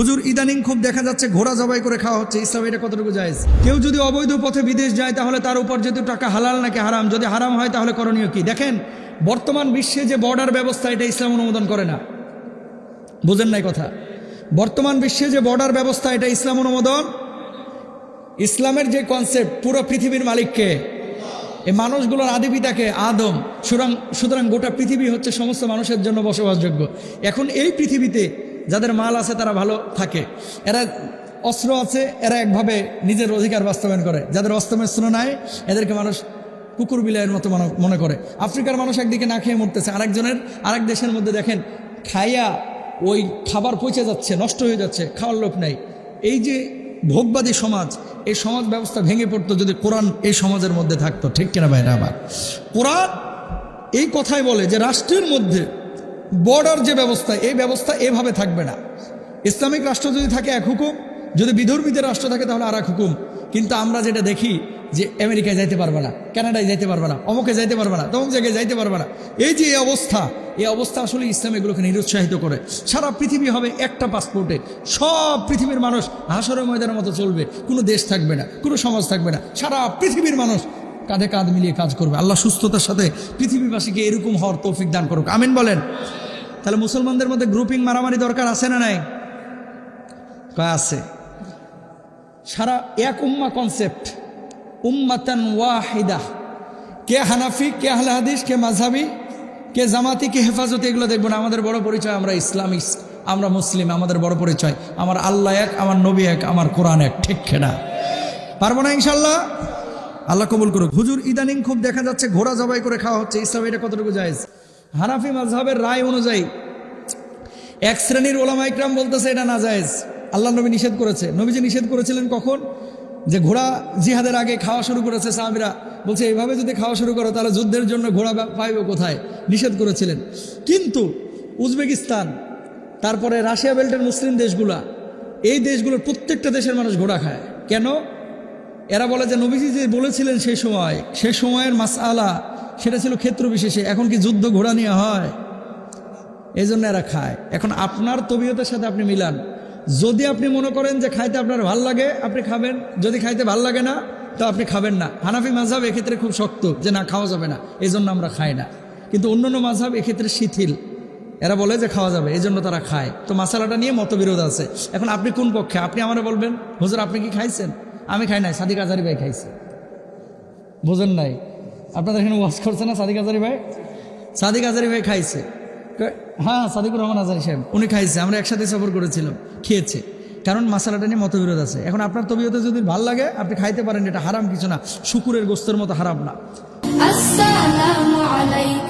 হুজুর ইদানিং খুব দেখা যাচ্ছে ঘোড়া জবাই করে খাওয়া হচ্ছে, ইসলাম এটা কতটুকু জায়েজ? কেউ যদি অবৈধ পথে বিদেশ যায় তাহলে তার উপর যেহেতু টাকা হালাল নাকি হারাম, যদি হারাম হয় তাহলে করণীয় কি? দেখেন বর্তমান বিশ্বে যে বর্ডার ব্যবস্থা এটা ইসলাম অনুমোদন করে না। বুঝেন নাই কথা? বর্তমান বিশ্বে যে বর্ডার ব্যবস্থা এটা ইসলাম অনুমোদন। ইসলামের যে কনসেপ্ট, পুরো পৃথিবীর মালিককে, এই মানুষগুলোর আদিপিতাকে আদম, সুতরাং গোটা পৃথিবী হচ্ছে সমস্ত মানুষের জন্য বসবাসযোগ্য। এখন এই পৃথিবীতে যাদের মাল আছে তারা ভালো থাকে, এরা অস্ত্র আছে, এরা একভাবে নিজের অধিকার বাস্তবায়ন করে। যাদের অস্ত্র নাই এদেরকে মানুষ কুকুর বিলাইয়ের মতো মনে করে। আফ্রিকার মানুষ একদিকে না খেয়ে মরতেছে, আরেক দেশের মধ্যে দেখেন খাইয়া ওই খাবার পচে যাচ্ছে, নষ্ট হয়ে যাচ্ছে, খাওয়ার লোক নাই। এই যে ভোগবাদী সমাজ, এই সমাজ ব্যবস্থা ভেঙে পড়তো যদি কোরআন এই সমাজের মধ্যে থাকতো। ঠিক কিনা ভাইরা? আবার কোরআন এই কথাই বলে যে রাষ্ট্রের মধ্যে বর্ডার যে ব্যবস্থা, এই ব্যবস্থা এভাবে থাকবে না। ইসলামিক রাষ্ট্র যদি থাকে এক হুকুম, যদি বিধর্মীদের রাষ্ট্র থাকে তাহলে আর এক হুকুম। কিন্তু আমরা যেটা দেখি যে আমেরিকায় যাইতে পারবে না, কানাডায় যাইতে পারবে না, অমুকে যাইতে পারবে না, তমুক জায়গায় যাইতে পারবে না। এই যে এই অবস্থা আসলে ইসলাম এগুলোকে নিরুৎসাহিত করে। সারা পৃথিবী হবে একটা পাসপোর্টে, সব পৃথিবীর মানুষ হাসরের ময়দানের মতো চলবে, কোনো দেশ থাকবে না, কোনো সমাজ থাকবে না, সারা পৃথিবীর মানুষ কাঁধে কাঁধ মিলিয়ে কাজ করবে। আল্লাহ সুস্থতার সাথে পৃথিবীবাসীকে এরকম হওয়ার তৌফিক দান করুক, আমিন বলেন। তাহলে মুসলমানদের মধ্যে গ্রুপিং মারামারি দরকার আছে না নাই? কয় আছে। সারা এক উম্মা কনসেপ্ট, উম্মাতান ওয়াহিদা। কে হানাফি, কে আহলে হাদিস, কে মাযহাবি, কে জামাতি, কে হেফাজতি, এগুলো দেখবো না। আমাদের বড় পরিচয় আমরা ইসলামিক, আমরা মুসলিম। আমাদের বড় পরিচয় আমার আল্লাহ এক, আমার নবী এক, আমার কোরআন এক। ঠিক না? পারবো না ইনশাল্লাহ? আল্লাহ কবুল করুক। হুজুর ইদানিং খুব দেখা যাচ্ছে ঘোড়া জবাই করে খাওয়া হচ্ছে, ইসলাম এটা কতটুকু জায়েজ? হানাফি মাযহাবের রায় অনুযায়ী এক শ্রেণীর ওলামা ইকরাম বলতেছে এটা না জায়েজ। আল্লাহ নবী নিষেধ করেছে। নবীজি নিষেধ করেছিলেন কখন? যে ঘোড়া জিহাদের আগে খাওয়া শুরু করেছে, সাহাবীরা বলছে এইভাবে যদি খাওয়া শুরু করো তাহলে যুদ্ধের জন্য ঘোড়া পাইবে কোথায়? নিষেধ করেছিলেন। কিন্তু উজবেকিস্তান, তারপরে রাশিয়া বেল্টের মুসলিম দেশগুলা, এই দেশগুলোর প্রত্যেকটা দেশের মানুষ ঘোড়া খায়। কেন? এরা বলে যে নবীজি যে বলেছিলেন সেই সময়ের মাসআলা সেটা ছিল ক্ষেত্র বিশেষে। এখন কি যুদ্ধ ঘোড়া নিয়ে হয়? এই জন্য এরা খায়। এখন আপনার তবিয়তের সাথে আপনি মিলান। যদি আপনি মনে করেন যে খাইতে আপনার ভাল লাগে আপনি খাবেন, যদি খাইতে ভাল লাগে না তো আপনি খাবেন না। হানাফি মাযহাব এক্ষেত্রে খুব শক্ত যে না, খাওয়া যাবে না, এই জন্য আমরা খাই না। কিন্তু অন্যান্য মাযহাব এক্ষেত্রে শিথিল, এরা বলে যে খাওয়া যাবে, এই জন্য তারা খায়। তো মাসালাটা নিয়ে মতবিরোধ আছে। এখন আপনি কোন পক্ষে? আপনি আমারে বলবেন হুজুর আপনি কি খাইছেন? আমি খাই নাই, সাদিক আজারি ভাই খাইছে। বোঝেন নাই? আপনাদের এখানে ওয়াজ করছে না সাদিক আজারি ভাই? সাদিক আজারি ভাই খাইছে। হ্যাঁ, সাদিকুর রহমান আজারি সাহেব উনি খাইছে, আমরা একসাথে সফর করেছিলাম, খেয়েছে। কারণ মাসালাটা নিয়ে মতবিরোধ আছে। এখন আপনার তবিয়তে যদি ভাল লাগে আপনি খাইতে পারেন, এটা হারাম কিছু না, শুকুরের গোস্তের মতো হারাম না। আসসালামু আলাইকুম।